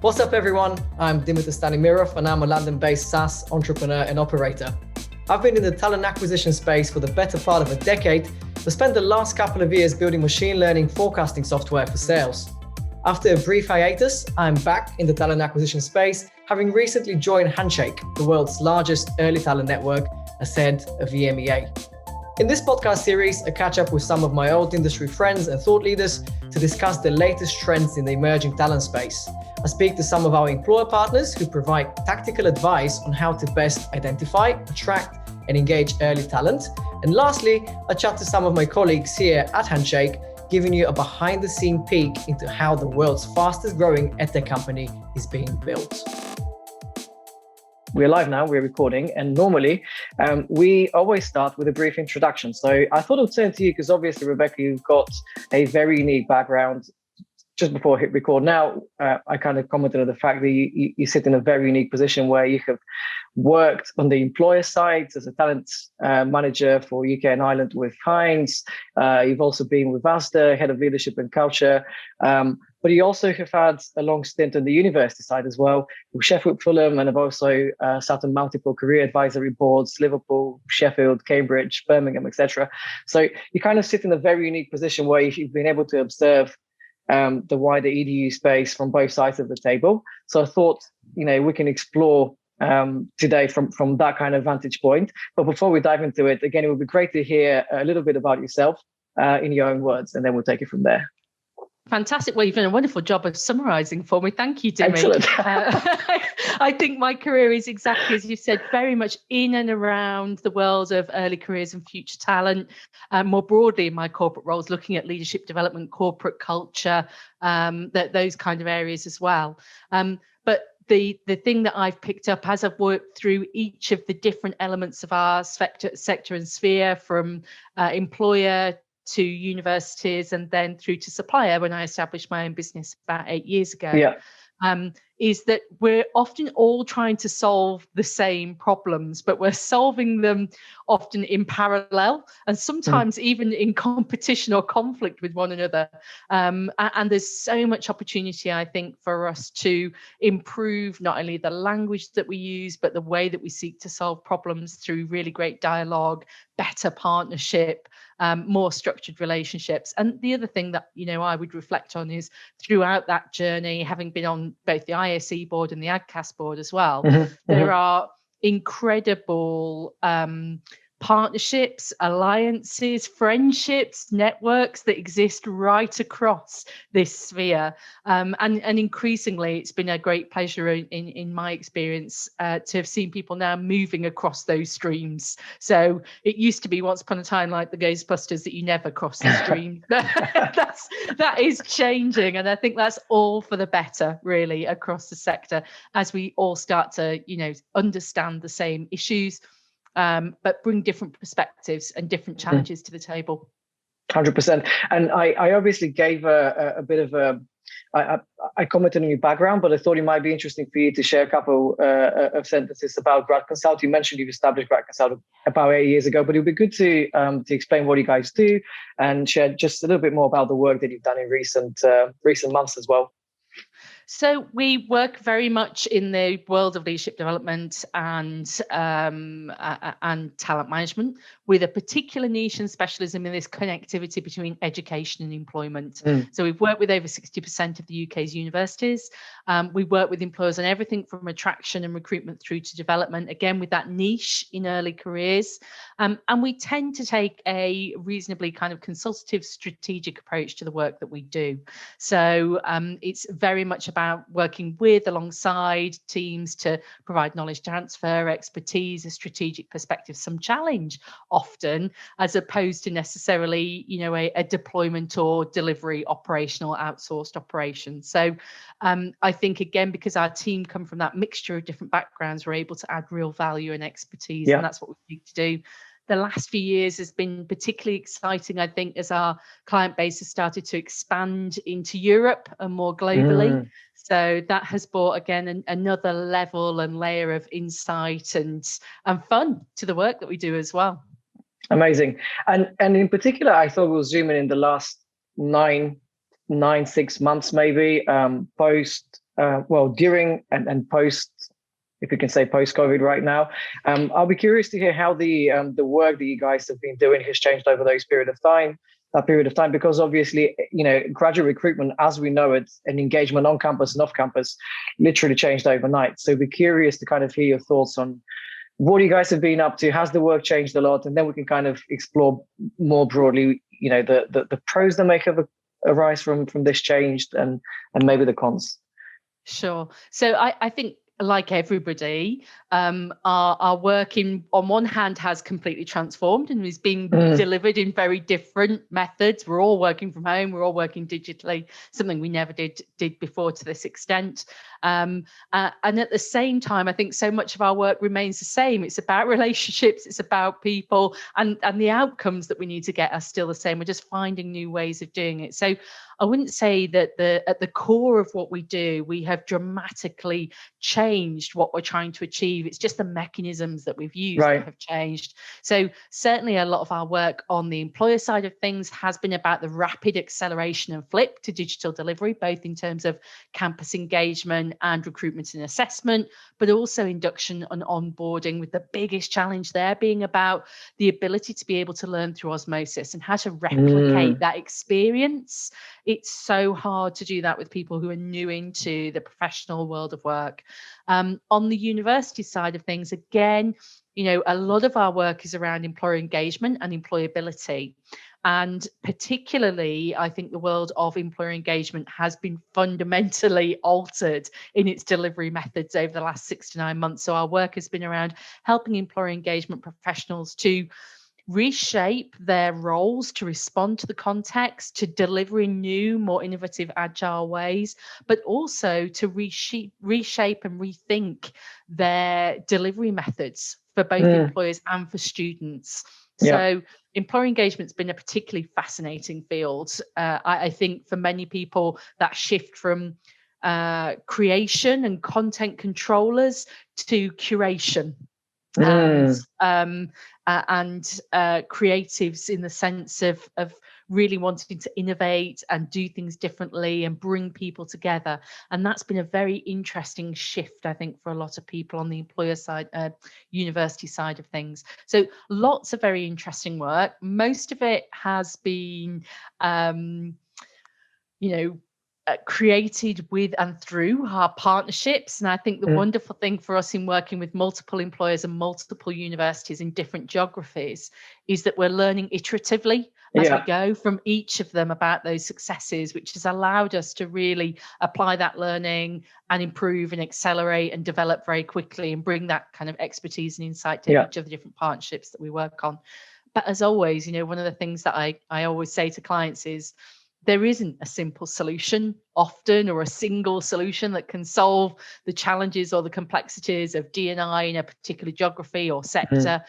What's up, everyone? I'm Dimitar and I'm a London-based SaaS entrepreneur and operator. I've been in the talent acquisition space for the better part of a decade, but spent the last couple of years building machine learning forecasting software for sales. After a brief hiatus, I'm back in the talent acquisition space, having recently joined Handshake, the world's largest early talent network, as head of EMEA. In this podcast series, I catch up with some of my old industry friends and thought leaders to discuss the latest trends in the emerging talent space. I speak to some of our employer partners who provide tactical advice on how to best identify, attract, and engage early talent. And lastly, I chat to some of my colleagues here at Handshake, giving you a behind-the-scene peek into how the world's fastest-growing edtech company is being built. We're live now, we're recording, and normally we always start with a brief introduction. So I thought I'd turn to you because obviously, Rebecca, you've got a very unique background. Just before I hit record now, I kind of commented on the fact that you sit in a very unique position where you have worked on the employer side as a talent manager for UK and Ireland with Heinz. You've also been with Asda, head of leadership and culture. But you also have had a long stint on the university side as well, with Sheffield, Fulham, and have also sat on multiple career advisory boards, Liverpool, Sheffield, Cambridge, Birmingham, etc. So you kind of sit in a very unique position where you've been able to observe the wider EDU space from both sides of the table. So I thought, we can explore today from that kind of vantage point. But before we dive into it, again, it would be great to hear a little bit about yourself in your own words, and then we'll take it from there. Fantastic. Well, you've done a wonderful job of summarising for me. Thank you, Dimi. Excellent. I think my career is exactly as you said, very much in and around the world of early careers and future talent. More broadly in my corporate roles, looking at leadership development, corporate culture, those kind of areas as well. But the thing that I've picked up as I've worked through each of the different elements of our sector and sphere, from employer to universities and then through to supplier when I established my own business about 8 years ago, is that we're often all trying to solve the same problems, but we're solving them often in parallel and sometimes even in competition or conflict with one another. And there's so much opportunity, I think, for us to improve not only the language that we use, but the way that we seek to solve problems through really great dialogue, better partnership, more structured relationships. And the other thing that, I would reflect on is throughout that journey, having been on both the ISE board and the ADCAS board as well, there are incredible partnerships, alliances, friendships, networks that exist right across this sphere. And increasingly, it's been a great pleasure in my experience to have seen people now moving across those streams. So it used to be once upon a time like the Ghostbusters that you never cross the stream. That is changing. And I think that's all for the better, really, across the sector as we all start to, understand the same issues, but bring different perspectives and different challenges to the table. 100%. And I obviously gave a bit of I commented on your background, but I thought it might be interesting for you to share a couple of sentences about Gradconsult. You mentioned you've established Gradconsult about 8 years ago, but it would be good to explain what you guys do and share just a little bit more about the work that you've done in recent months as well. So we work very much in the world of leadership development and talent management, with a particular niche and specialism in this connectivity between education and employment. So we've worked with over 60% of the UK's universities. We work with employers on everything from attraction and recruitment through to development, again with that niche in early careers. And we tend to take a reasonably kind of consultative, strategic approach to the work that we do. So it's very much about working with, alongside teams to provide knowledge transfer, expertise, a strategic perspective, some challenge often, as opposed to necessarily, a deployment or delivery operational outsourced operation. So I think, again, because our team come from that mixture of different backgrounds, we're able to add real value and expertise, and that's what we need to do. The last few years has been particularly exciting, I think, as our client base has started to expand into Europe and more globally. So that has brought, again, another level and layer of insight and fun to the work that we do as well. Amazing. And in particular, I thought we'll zoom in the last 6 months, maybe, post, during and post, if you can say post COVID right now. I'll be curious to hear how the work that you guys have been doing has changed over that period of time, because obviously, graduate recruitment, as we know it, and engagement on campus and off campus literally changed overnight. So be curious to kind of hear your thoughts on what you guys have been up to. Has the work changed a lot? And then we can kind of explore more broadly, the pros that may have arise from this changed, and maybe the cons. Sure. So I think, like everybody, our work on one hand has completely transformed and is being delivered in very different methods. We're all working from home. We're all working digitally, something we never did before to this extent. And at the same time, I think so much of our work remains the same. It's about relationships, it's about people, and the outcomes that we need to get are still the same. We're just finding new ways of doing it. So I wouldn't say that at the core of what we do, we have dramatically changed what we're trying to achieve. It's just the mechanisms that we've used that have changed. So certainly a lot of our work on the employer side of things has been about the rapid acceleration and flip to digital delivery, both in terms of campus engagement and recruitment and assessment, but also induction and onboarding, with the biggest challenge there being about the ability to be able to learn through osmosis and how to replicate that experience. It's so hard to do that with people who are new into the professional world of work. On the university side of things, again, a lot of our work is around employer engagement and employability. And particularly, I think the world of employer engagement has been fundamentally altered in its delivery methods over the last 6 to 9 months. So our work has been around helping employer engagement professionals to reshape their roles to respond to the context, to deliver in new, more innovative, agile ways, but also to reshape and rethink their delivery methods for both employers and for students. So employer engagement's been a particularly fascinating field. I think for many people, that shift from creation and content controllers to curation. And creatives, in the sense of really wanting to innovate and do things differently and bring people together. And that's been a very interesting shift, I think, for a lot of people on the employer side, university side of things. So lots of very interesting work. Most of it has been, created with and through our partnerships. And I think the wonderful thing for us in working with multiple employers and multiple universities in different geographies is that we're learning iteratively as we go from each of them about those successes, which has allowed us to really apply that learning and improve and accelerate and develop very quickly and bring that kind of expertise and insight to each of the different partnerships that we work on. But as always, one of the things that I always say to clients is, there isn't a simple solution often, or a single solution that can solve the challenges or the complexities of D&I in a particular geography or sector.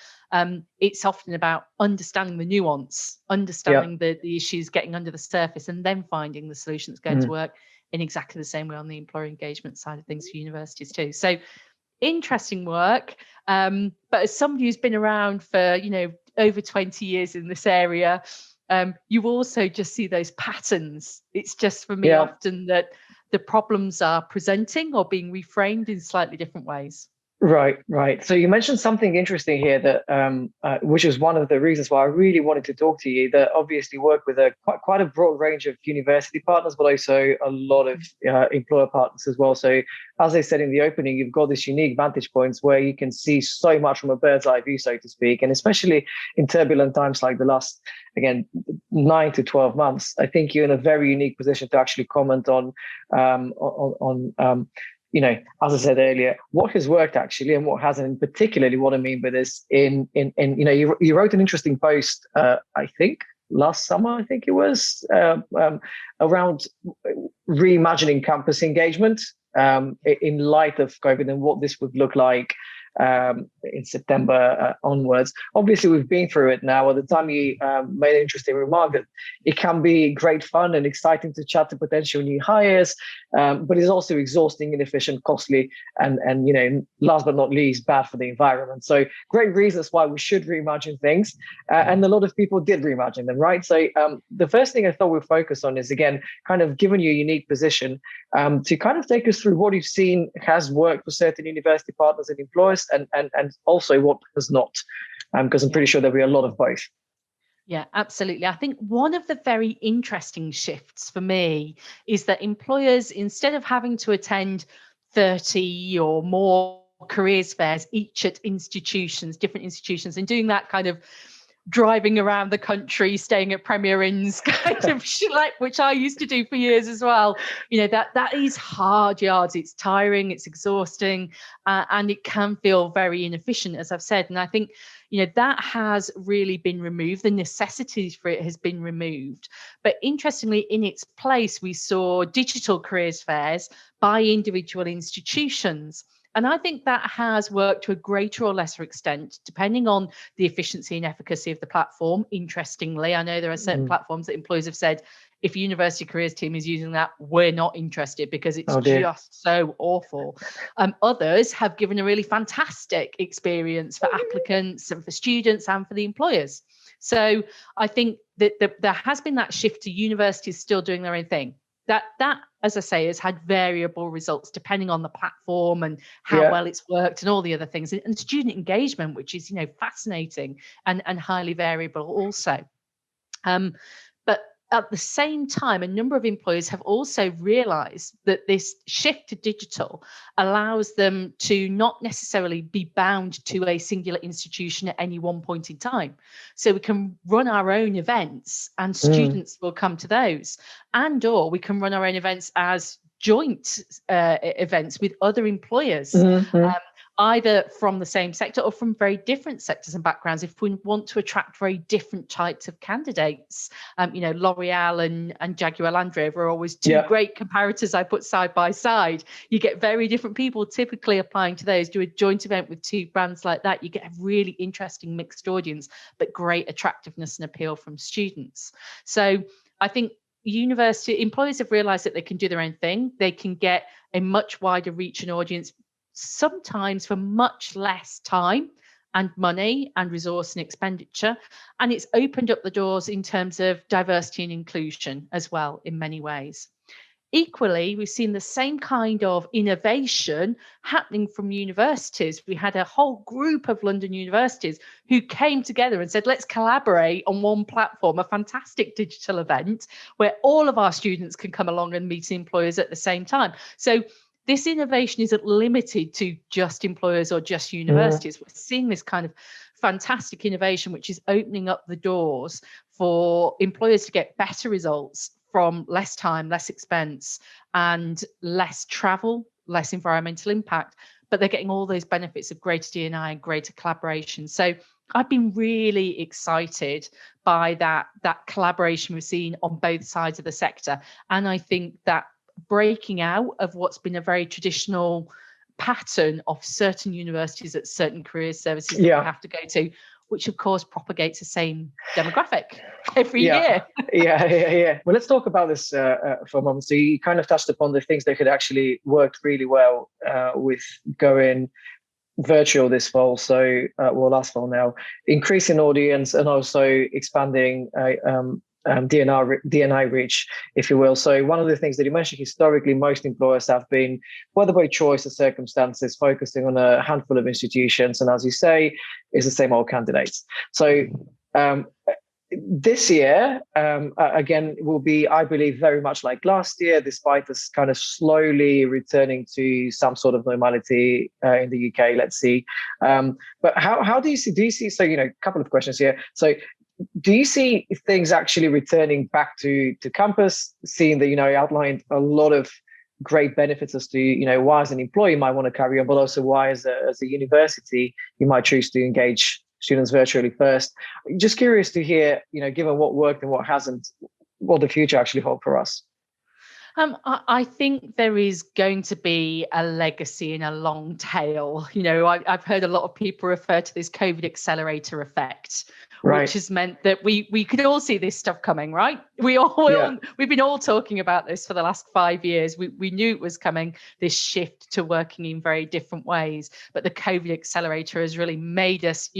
It's often about understanding the nuance, understanding the issues, getting under the surface, and then finding the solution that's going to work in exactly the same way on the employer engagement side of things for universities too. So interesting work. But as somebody who's been around for, over 20 years in this area, you also just see those patterns. It's just, for me, often that the problems are presenting or being reframed in slightly different ways. Right. So you mentioned something interesting here that, which is one of the reasons why I really wanted to talk to you. That obviously work with quite a broad range of university partners, but also a lot of employer partners as well. So as I said in the opening, you've got this unique vantage points where you can see so much from a bird's eye view, so to speak. And especially in turbulent times like the last, again, 9 to 12 months, I think you're in a very unique position to actually comment on as I said earlier, what has worked actually and what hasn't. And particularly what I mean by this, you wrote an interesting post, I think last summer, I think it was, around reimagining campus engagement in light of COVID and what this would look like in September onwards. Obviously, we've been through it now. At the time, you made an interesting remark that it can be great fun and exciting to chat to potential new hires, but it's also exhausting, inefficient, costly, and last but not least, bad for the environment. So great reasons why we should reimagine things, and a lot of people did reimagine them, right? So the first thing I thought we'd focus on is, again, kind of given you a unique position, to kind of take us through what you've seen has worked for certain university partners and employers, and also what has not, because I'm pretty sure there'll be a lot of both. Yeah, absolutely. I think one of the very interesting shifts for me is that employers, instead of having to attend 30 or more careers fairs, each at different institutions, and doing that kind of driving around the country, staying at Premier Inns kind of which I used to do for years as well. That is hard yards. It's tiring, it's exhausting, and it can feel very inefficient, as I've said. And I think, that has really been removed. The necessity for it has been removed. But interestingly, in its place, we saw digital careers fairs by individual institutions. And I think that has worked to a greater or lesser extent, depending on the efficiency and efficacy of the platform. Interestingly, I know there are certain platforms that employers have said, if university careers team is using that, we're not interested because it's just so awful. Others have given a really fantastic experience for applicants and for students and for the employers. So I think that there has been that shift to universities still doing their own thing. That, as I say, has had variable results depending on the platform and how well it's worked and all the other things, and student engagement, which is fascinating and highly variable also. But at the same time, a number of employers have also realised that this shift to digital allows them to not necessarily be bound to a singular institution at any one point in time. So we can run our own events and students will come to those, or we can run our own events as joint events with other employers. Either from the same sector or from very different sectors and backgrounds, if we want to attract very different types of candidates. L'Oreal and Jaguar Land Rover are always two great comparators I put side by side. You get very different people typically applying to those. Do a joint event with two brands like that, you get a really interesting mixed audience, but great attractiveness and appeal from students. So I think university employers have realised that they can do their own thing. They can get a much wider reach and audience, sometimes for much less time and money and resource and expenditure. And it's opened up the doors in terms of diversity and inclusion as well in many ways. Equally, we've seen the same kind of innovation happening from universities. We had a whole group of London universities who came together and said, let's collaborate on one platform, a fantastic digital event where all of our students can come along and meet employers at the same time. So this innovation isn't limited to just employers or just universities. We're seeing this kind of fantastic innovation, which is opening up the doors for employers to get better results from less time, less expense, and less travel, less environmental impact. But they're getting all those benefits of greater D&I and greater collaboration. So I've been really excited by that collaboration we've seen on both sides of the sector. And I think that breaking out of what's been a very traditional pattern of certain universities at certain career services that we have to go to, which of course propagates the same demographic every year. Well, let's talk about this for a moment. So you kind of touched upon the things that could actually work really well with going virtual this fall, last fall now, increasing audience and also expanding D&I reach, if you will. So one of the things that you mentioned, historically, most employers have been, whether by choice or circumstances, focusing on a handful of institutions. And as you say, it's the same old candidates. So this year, again, will be, I believe, very much like last year, despite us kind of slowly returning to some sort of normality in the UK, let's see. But how do you see, so, a couple of questions here. So do you see things actually returning back to campus, seeing that, you outlined a lot of great benefits as to, why as an employee you might want to carry on, but also why as a university you might choose to engage students virtually first? Just curious to hear, given what worked and what hasn't, what the future actually hold for us. I think there is going to be a legacy and a long tail. I've heard a lot of people refer to this COVID accelerator effect, Right. which has meant that we could all see this stuff coming, right? We've been all talking about this for the last 5 years. We knew it was coming, this shift to working in very different ways. But the COVID accelerator has really made us,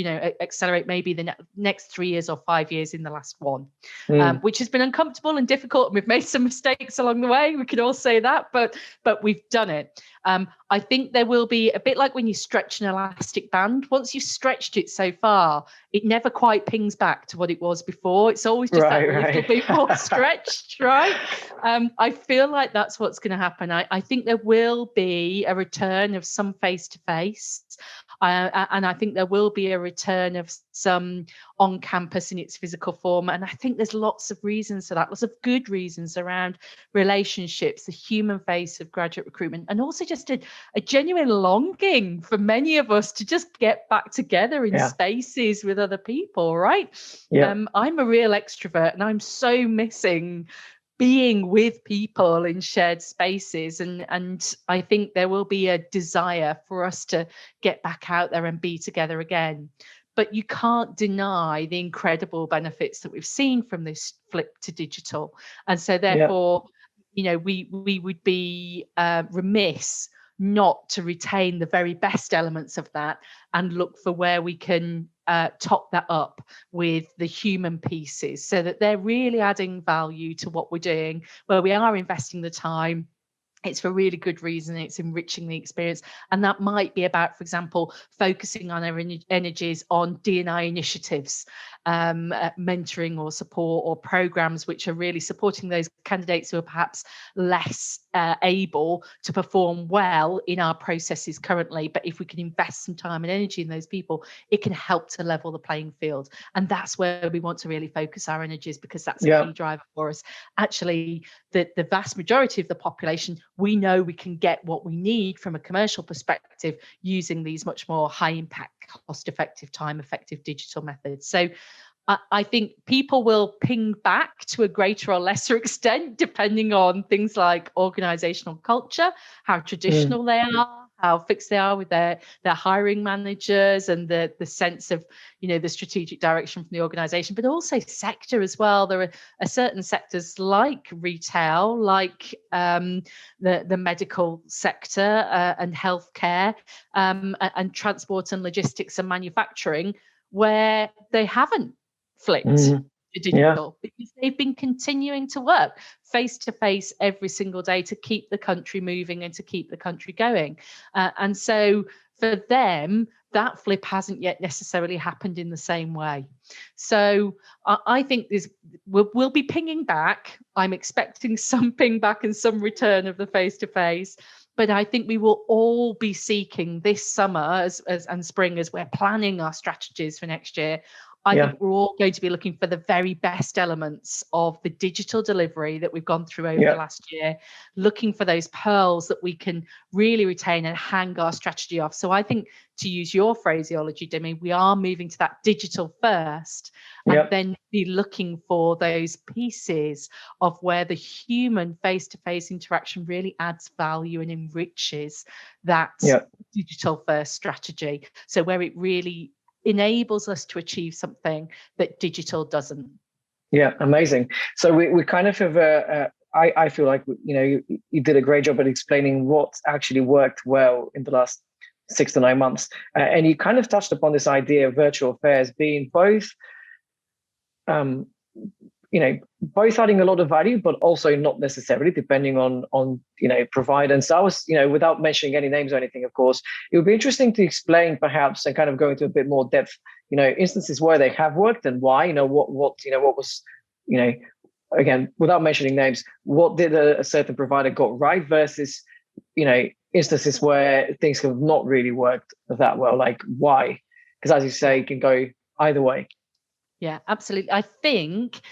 accelerate maybe the next 3 years or 5 years in the last one, which has been uncomfortable and difficult. And we've made some mistakes along the way. We could all say that, but we've done it. I think there will be a bit like when you stretch an elastic band. Once you've stretched it so far, it never quite pings back to what it was before. It's always just that little bit more stretched, right? I feel like that's what's going to happen. I think there will be a return of some face-to-face. And I think there will be a return of some on campus in its physical form. And I think there's lots of reasons for that, lots of good reasons around relationships, the human face of graduate recruitment, and also just a genuine longing for many of us to just get back together in spaces with other people, right? I'm a real extrovert and I'm so missing being with people in shared spaces, and I think there will be a desire for us to get back out there and be together again. But you can't deny the incredible benefits that we've seen from this flip to digital, and so therefore, we would be remiss not to retain the very best elements of that and look for where we can top that up with the human pieces, so that they're really adding value to what we're doing, where we are investing the time. It's for really good reason. It's enriching the experience. And that might be about, for example, focusing on our energies on D&I initiatives, mentoring or support, or programs which are really supporting those candidates who are perhaps less able to perform well in our processes currently. But if we can invest some time and energy in those people, it can help to level the playing field. And that's where we want to really focus our energies, because that's a key driver for us. Actually, the vast majority of the population, we know we can get what we need from a commercial perspective using these much more high impact, cost effective, time effective digital methods. So I think people will ping back to a greater or lesser extent, depending on things like organizational culture, how traditional they are, how fixed they are with their hiring managers, and the sense of, the strategic direction from the organization, but also sector as well. There are certain sectors like retail, like the medical sector and healthcare, and transport and logistics and manufacturing, where they haven't flipped to digital, because they've been continuing to work face to face every single day to keep the country moving and to keep the country going. And so for them, that flip hasn't yet necessarily happened in the same way. So I think we'll be pinging back. I'm expecting some ping back and some return of the face to face. But I think we will all be seeking this summer and spring, as we're planning our strategies for next year. I think we're all going to be looking for the very best elements of the digital delivery that we've gone through over the last year, looking for those pearls that we can really retain and hang our strategy off. So I think, to use your phraseology, Dimi, we are moving to that digital first, and then be looking for those pieces of where the human face-to-face interaction really adds value and enriches that digital first strategy. So where it really enables us to achieve something that digital doesn't. Yeah, amazing. So we kind of have I feel like, you did a great job at explaining what actually worked well in the last 6 to 9 months. And you kind of touched upon this idea of virtual fairs being both, both adding a lot of value, but also not necessarily, depending on provider. And so I was, without mentioning any names or anything, of course, it would be interesting to explain perhaps, and kind of go into a bit more depth, instances where they have worked and why, what was, again, without mentioning names, what did a certain provider got right versus, instances where things have not really worked that well, like why? Because as you say, it can go either way. Yeah, absolutely. I think,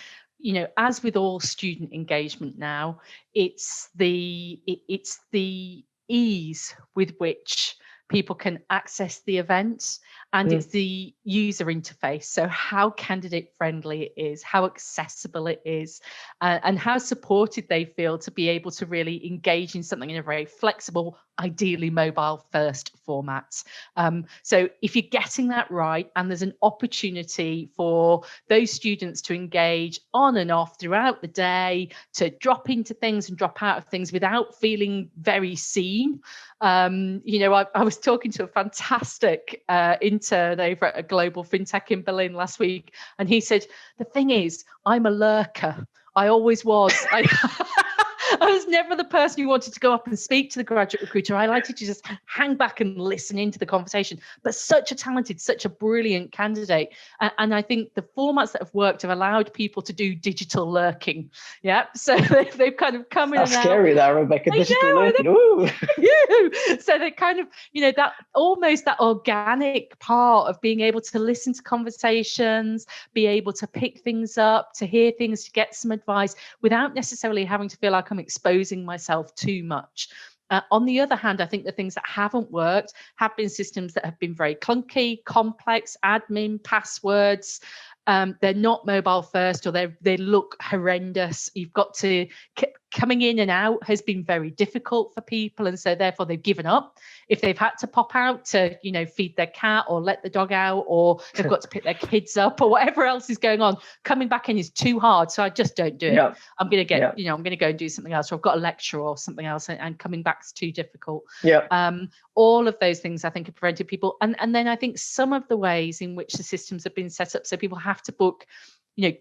as with all student engagement now, it's the ease with which people can access the events and it's the user interface. So how candidate friendly it is, how accessible it is, and how supported they feel to be able to really engage in something in a very flexible, ideally mobile first format. So if you're getting that right, and there's an opportunity for those students to engage on and off throughout the day, to drop into things and drop out of things without feeling very seen. I was talking to a fantastic intern over at a global fintech in Berlin last week, and he said, the thing is, I'm a lurker. I always was. I was never the person who wanted to go up and speak to the graduate recruiter. I liked to just hang back and listen into the conversation. But such a talented, such a brilliant candidate. And I think the formats that have worked have allowed people to do digital lurking. Yeah. So they've kind of come in and out. That's scary, that, Rebecca. Digital lurking. Ooh. So they kind of, that almost that organic part of being able to listen to conversations, be able to pick things up, to hear things, to get some advice without necessarily having to feel like I'm exposing myself too much. On the other hand, I think the things that haven't worked have been systems that have been very clunky, complex, admin, passwords. They're not mobile first, or they look horrendous. You've got to coming in and out has been very difficult for people, and so therefore they've given up. If they've had to pop out to feed their cat or let the dog out, or they've got to pick their kids up or whatever else is going on, coming back in is too hard, so I just don't do it. I'm going to get I'm going to go and do something else, or I've got a lecture or something else, and coming back is too difficult. All of those things I think have prevented people, and then I think some of the ways in which the systems have been set up so people have to book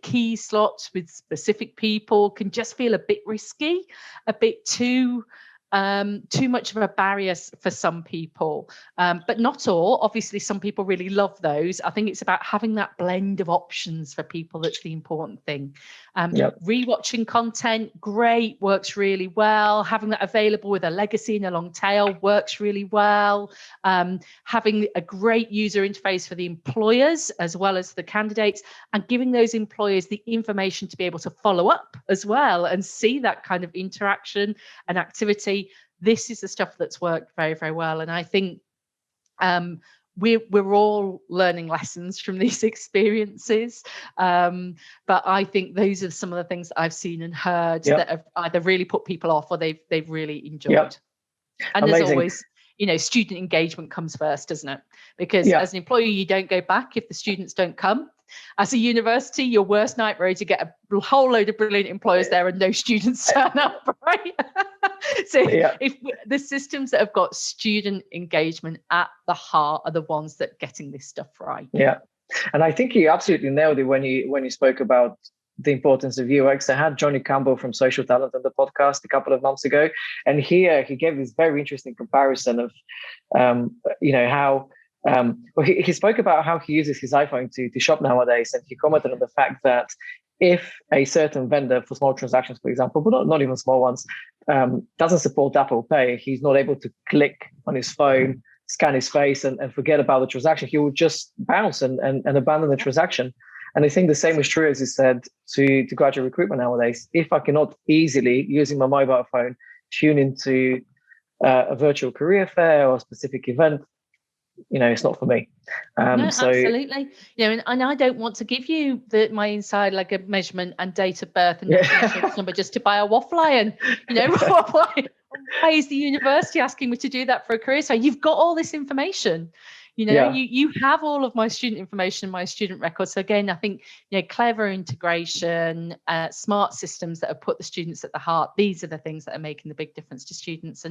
key slots with specific people can just feel a bit risky, a bit too much of a barrier for some people, but not all. Obviously, some people really love those. I think it's about having that blend of options for people that's the important thing. Rewatching content, great, works really well. Having that available with a legacy and a long tail works really well. Having a great user interface for the employers as well as the candidates, and giving those employers the information to be able to follow up as well and see that kind of interaction and activity. This is the stuff that's worked very, very well. And I think we're all learning lessons from these experiences. But I think those are some of the things that I've seen and heard that have either really put people off or they've really enjoyed. And Amazing. There's always, student engagement comes first, doesn't it? Because as an employer, you don't go back if the students don't come. As a university, your worst nightmare is to get a whole load of brilliant employers there and no students turn up, right? So if the systems that have got student engagement at the heart are the ones that are getting this stuff right. Yeah, and I think you absolutely nailed it when you spoke about the importance of UX. I had Johnny Campbell from Social Talent on the podcast a couple of months ago, and here he gave this very interesting comparison of, how he spoke about how he uses his iPhone to shop nowadays, and he commented on the fact that if a certain vendor for small transactions, for example, but not even small ones, doesn't support Apple Pay, he's not able to click on his phone, scan his face, and forget about the transaction. He will just bounce and abandon the transaction. And I think the same is true, as you said, to graduate recruitment nowadays. If I cannot easily, using my mobile phone, tune into a virtual career fair or a specific event, it's not for me. No, absolutely. And I don't want to give you my inside like a measurement and date of birth and national insurance number just to buy a waffle iron. Why is the university asking me to do that for a career? So you've got all this information. You have all of my student information, my student records. So again, I think clever integration, smart systems that have put the students at the heart. These are the things that are making the big difference to students.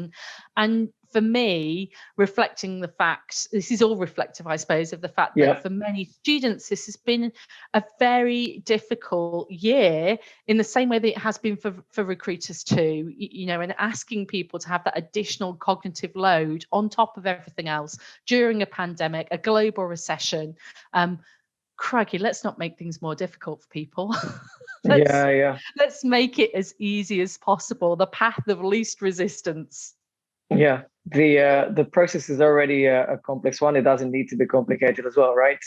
And for me, reflecting the fact, this is all reflective, I suppose, of the fact that for many students, this has been a very difficult year in the same way that it has been for recruiters too, and asking people to have that additional cognitive load on top of everything else during a pandemic, a global recession. Crikey, let's not make things more difficult for people. Let's make it as easy as possible, the path of least resistance. The process is already a complex one. It doesn't need to be complicated as well, right?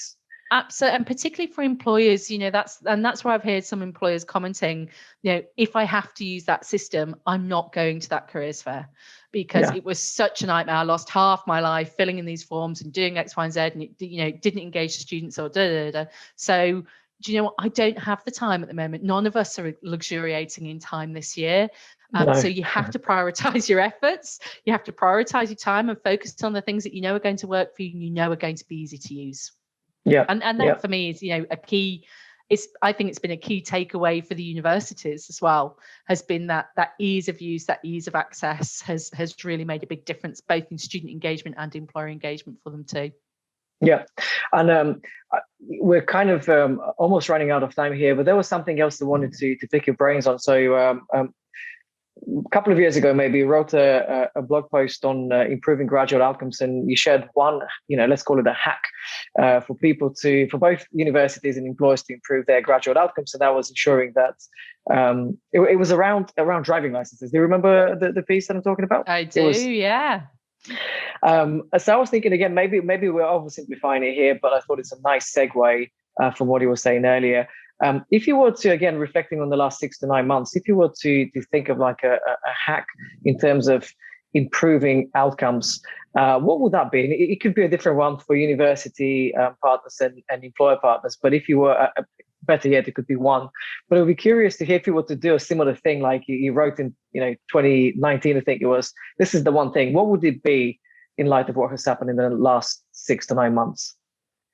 Absolutely, and particularly for employers, that's where I've heard some employers commenting, if I have to use that system, I'm not going to that careers fair because it was such a nightmare. I lost half my life filling in these forms and doing X, Y, and Z, and it, didn't engage the students or da da da. So, do you know what? I don't have the time at the moment. None of us are luxuriating in time this year. No. So you have to prioritize your efforts. You have to prioritize your time and focus on the things that are going to work for you and are going to be easy to use. Yeah. And that for me is, a key. I think it's been a key takeaway for the universities as well, has been that ease of use, that ease of access has really made a big difference, both in student engagement and employer engagement for them too. Yeah. And we're kind of almost running out of time here, but there was something else I wanted to pick your brains on. So a couple of years ago, maybe you wrote a blog post on improving graduate outcomes, and you shared one, let's call it a hack for both universities and employers to improve their graduate outcomes. And that was ensuring that it was around driving licenses. Do you remember the piece that I'm talking about? I do, yeah. So I was thinking again, maybe we're oversimplifying it here, but I thought it's a nice segue from what you were saying earlier. If you were to, again, reflecting on the last 6 to 9 months, if you were to think of like a hack in terms of improving outcomes, what would that be? It could be a different one for university partners and employer partners, but if you were, better yet, it could be one. But I'd be curious to hear if you were to do a similar thing like you wrote in 2019, I think it was, this is the one thing. What would it be in light of what has happened in the last 6 to 9 months?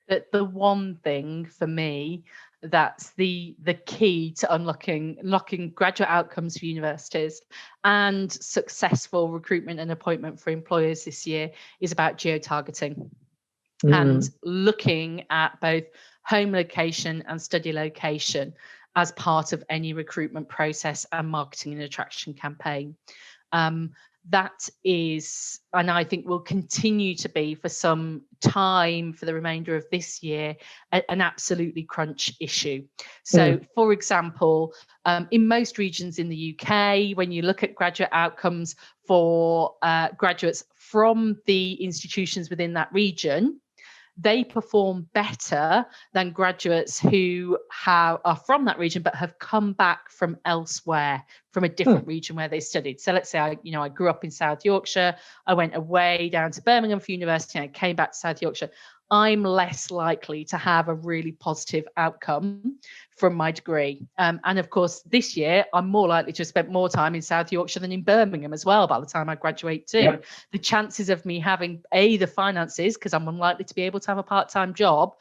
The one thing for me that's the key to unlocking graduate outcomes for universities and successful recruitment and appointment for employers this year is about geo-targeting and looking at both home location and study location as part of any recruitment process and marketing and attraction campaign. That is, and I think will continue to be for some time for the remainder of this year, an absolutely crunch issue. So, for example, in most regions in the UK, when you look at graduate outcomes for graduates from the institutions within that region, they perform better than graduates who are from that region but have come back from elsewhere, from a different region where they studied. So let's say I grew up in South Yorkshire, I went away down to Birmingham for university, and I came back to South Yorkshire. I'm less likely to have a really positive outcome from my degree. And of course, this year, I'm more likely to have spent more time in South Yorkshire than in Birmingham as well by the time I graduate too. Yep. The chances of me having the finances, because I'm unlikely to be able to have a part-time job,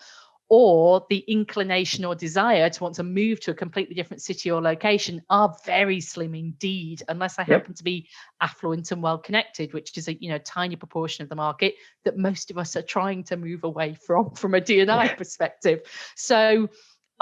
or the inclination or desire to want to move to a completely different city or location are very slim indeed, unless I happen to be affluent and well connected, which is a tiny proportion of the market that most of us are trying to move away from a D&I perspective. So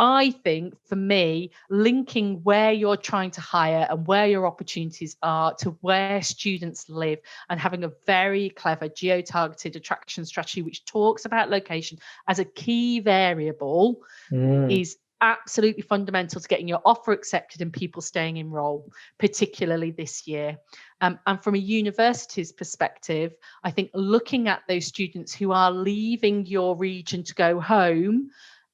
I think for me, linking where you're trying to hire and where your opportunities are to where students live, and having a very clever geo-targeted attraction strategy which talks about location as a key variable is absolutely fundamental to getting your offer accepted and people staying in role, particularly this year. And from a university's perspective, I think looking at those students who are leaving your region to go home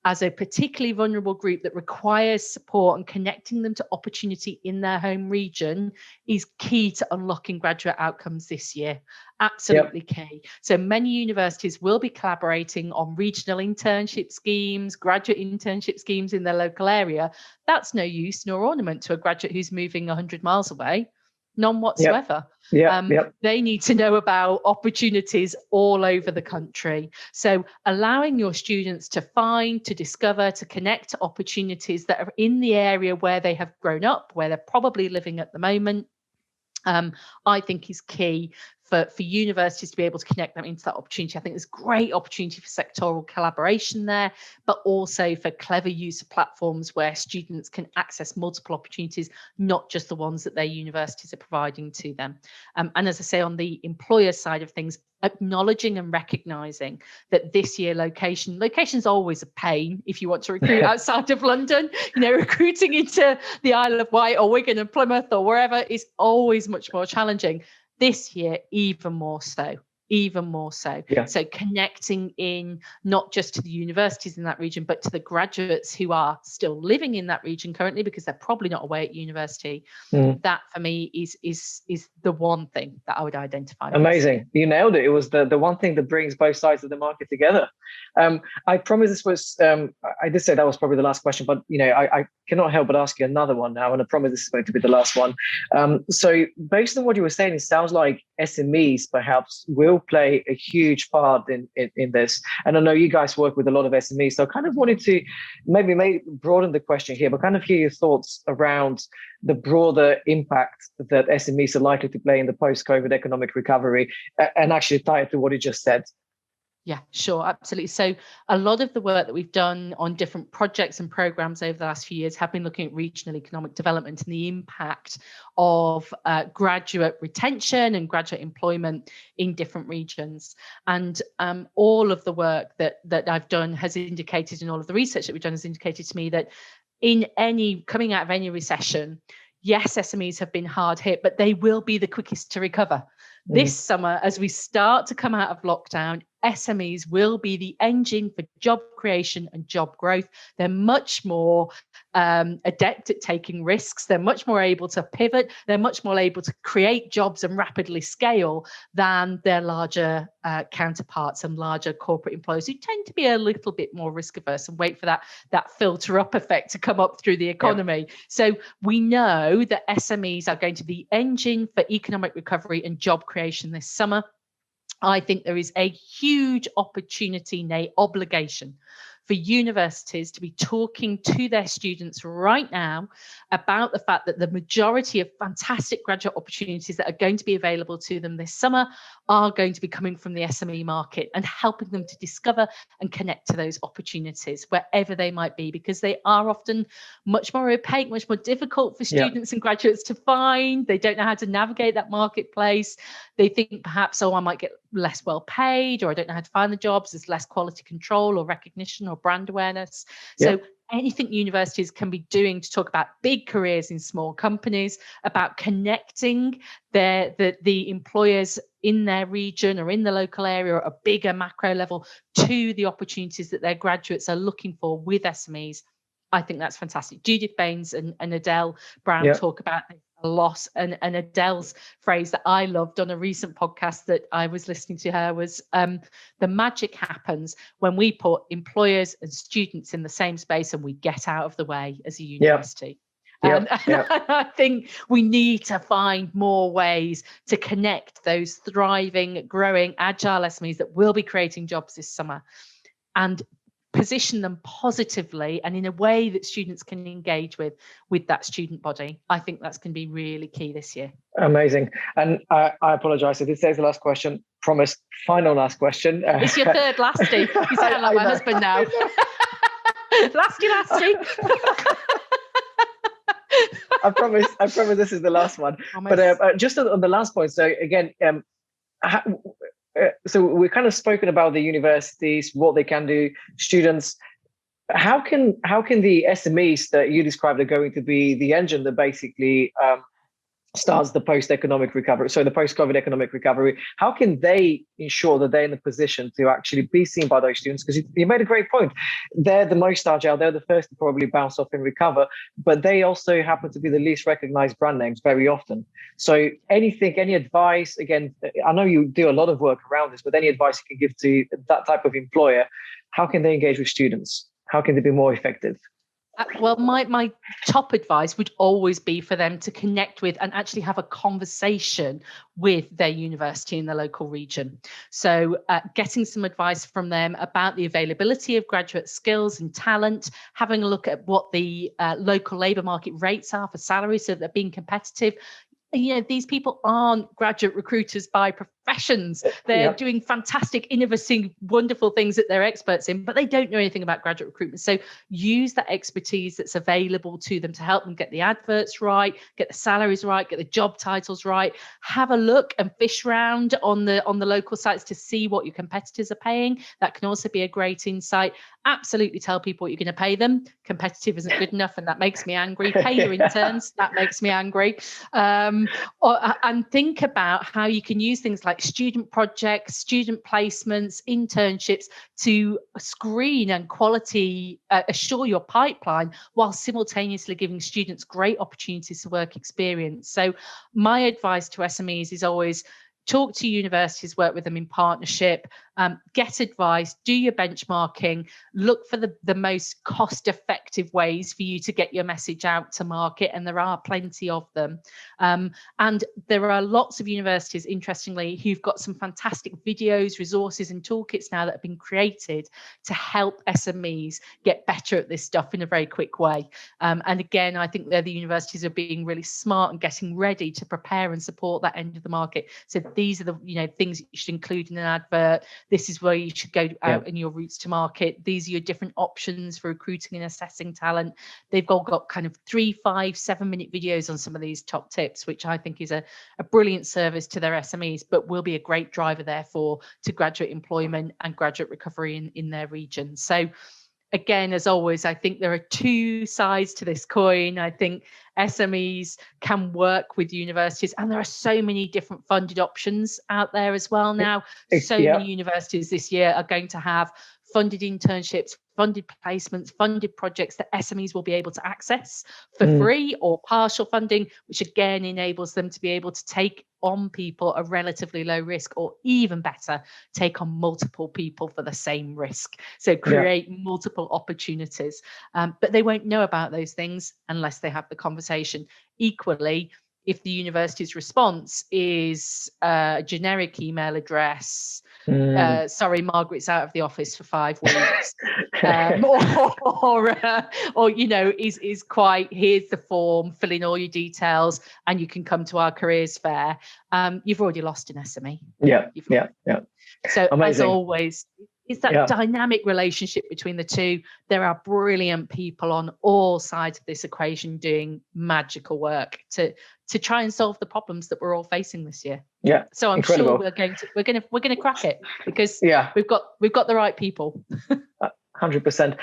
as a particularly vulnerable group that requires support, and connecting them to opportunity in their home region is key to unlocking graduate outcomes this year. Absolutely key. So many universities will be collaborating on regional internship schemes, graduate internship schemes in their local area. That's no use nor ornament to a graduate who's moving 100 miles away. None whatsoever. They need to know about opportunities all over the country. So allowing your students to find, to discover, to connect to opportunities that are in the area where they have grown up, where they're probably living at the moment, I think is key for universities to be able to connect them into that opportunity. I think there's great opportunity for sectoral collaboration there, but also for clever use of platforms where students can access multiple opportunities, not just the ones that their universities are providing to them. And as I say, on the employer side of things, acknowledging and recognizing that this year location's always a pain if you want to recruit outside of London. Recruiting into the Isle of Wight or Wigan and Plymouth or wherever is always much more challenging. This year, even more so. even more so. Yeah. So connecting in not just to the universities in that region, but to the graduates who are still living in that region currently, because they're probably not away at university. That for me is the one thing that I would identify. Amazing. You nailed it. It was the one thing that brings both sides of the market together. I promise this was, I did say that was probably the last question, but I cannot help but ask you another one now, and I promise this is going to be the last one. So based on what you were saying, it sounds like SMEs perhaps will play a huge part in this. And I know you guys work with a lot of SMEs, so I kind of wanted to maybe broaden the question here, but kind of hear your thoughts around the broader impact that SMEs are likely to play in the post-COVID economic recovery, and actually tie it to what you just said. Yeah, sure, absolutely. So a lot of the work that we've done on different projects and programs over the last few years have been looking at regional economic development and the impact of graduate retention and graduate employment in different regions. And all of the work that I've done has indicated, and all of the research that we've done has indicated to me that coming out of any recession, yes, SMEs have been hard hit, but they will be the quickest to recover. This summer, as we start to come out of lockdown, SMEs will be the engine for job creation and job growth. They're much more adept at taking risks. They're much more able to pivot. They're much more able to create jobs and rapidly scale than their larger counterparts and larger corporate employers, who tend to be a little bit more risk averse and wait for that filter up effect to come up through the economy. Yep. So we know that SMEs are going to be the engine for economic recovery and job creation this summer. I think there is a huge opportunity, nay, obligation, for universities to be talking to their students right now about the fact that the majority of fantastic graduate opportunities that are going to be available to them this summer are going to be coming from the SME market, and helping them to discover and connect to those opportunities wherever they might be, because they are often much more opaque, much more difficult for students and graduates to find. They don't know how to navigate that marketplace. They think perhaps, I might get less well paid, or I don't know how to find the jobs. There's less quality control or recognition or brand awareness. So anything universities can be doing to talk about big careers in small companies, about connecting the employers in their region or in the local area at a bigger macro level to the opportunities that their graduates are looking for with SMEs. I think that's fantastic. Judith Baines and Adele Brown talk about this a lot, and Adele's phrase that I loved on a recent podcast that I was listening to her was, the magic happens when we put employers and students in the same space and we get out of the way as a university. And I think we need to find more ways to connect those thriving, growing, agile SMEs that will be creating jobs this summer, and position them positively and in a way that students can engage with that student body. I think that's going to be really key this year. Amazing. And I apologize. I did say it's the last question. Promise, final last question. It's your third lasty. You sound like my husband now. Lasty. I promise this is the last one. But just on the last point, so again, so we've kind of spoken about the universities, what they can do, students. How can the SMEs that you described are going to be the engine that basically starts the post-economic recovery, so the post-COVID economic recovery, how can they ensure that they're in a position to actually be seen by those students? Because you made a great point. They're the most agile, they're the first to probably bounce off and recover, but they also happen to be the least recognized brand names very often. So any advice, again, I know you do a lot of work around this, but any advice you can give to that type of employer, how can they engage with students? How can they be more effective? Well, my top advice would always be for them to connect with and actually have a conversation with their university in the local region. So getting some advice from them about the availability of graduate skills and talent, having a look at what the local labour market rates are for salaries so that they're being competitive. These people aren't graduate recruiters by professions. They're doing fantastic, innovative, wonderful things that they're experts in, but they don't know anything about graduate recruitment. So use that expertise that's available to them to help them get the adverts right, get the salaries right, get the job titles right. Have a look and fish round on the local sites to see what your competitors are paying. That can also be a great insight. Absolutely tell people what you're going to pay them. Competitive isn't good enough, and that makes me angry. Pay your interns. That makes me angry. And think about how you can use things like like student projects, student placements, internships to screen and quality assure your pipeline while simultaneously giving students great opportunities to work experience. So my advice to SMEs is always talk to universities, work with them in partnership, get advice, do your benchmarking, look for the most cost-effective ways for you to get your message out to market, and there are plenty of them. And there are lots of universities, interestingly, who've got some fantastic videos, resources and toolkits now that have been created to help SMEs get better at this stuff in a very quick way. And again, I think the universities are being really smart and getting ready to prepare and support that end of the market. So these are the things that you should include in an advert. This is where you should go out in your routes to market. These are your different options for recruiting and assessing talent. They've all got kind of 3, 5, 7-minute videos on some of these top tips, which I think is a brilliant service to their SMEs, but will be a great driver therefore to graduate employment and graduate recovery in their region. So again, as always, I think there are two sides to this coin. I think SMEs can work with universities, and there are so many different funded options out there as well now. So many universities this year are going to have funded internships, funded placements, funded projects that SMEs will be able to access for free or partial funding, which again enables them to be able to take on people at relatively low risk, or even better, take on multiple people for the same risk. So create multiple opportunities. But they won't know about those things unless they have the conversation. Equally, if the university's response is a generic email address, sorry, Margaret's out of the office for 5 weeks, or is quite, here's the form, fill in all your details, and you can come to our careers fair. You've already lost an SME. Yeah. So amazing. As always, it's that dynamic relationship between the two. There are brilliant people on all sides of this equation doing magical work to try and solve the problems that we're all facing this year. Yeah. So I'm incredible. sure we're going to crack it, because we've got the right people. 100%.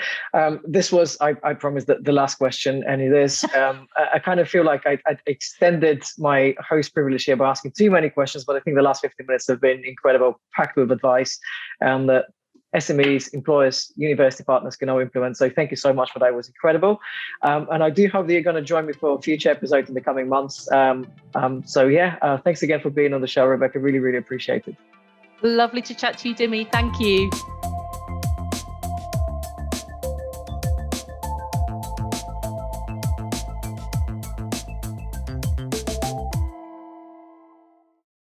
This was, I promise, the last question, and it is, I kind of feel like I extended my host privilege here by asking too many questions, but I think the last 15 minutes have been incredible, packed with advice, and that SMEs, employers, university partners can all implement. So thank you so much for that. It was incredible. And I do hope that you're going to join me for a future episode in the coming months. Thanks again for being on the show, Rebecca. Really, really appreciate it. Lovely to chat to you, Dimi. Thank you.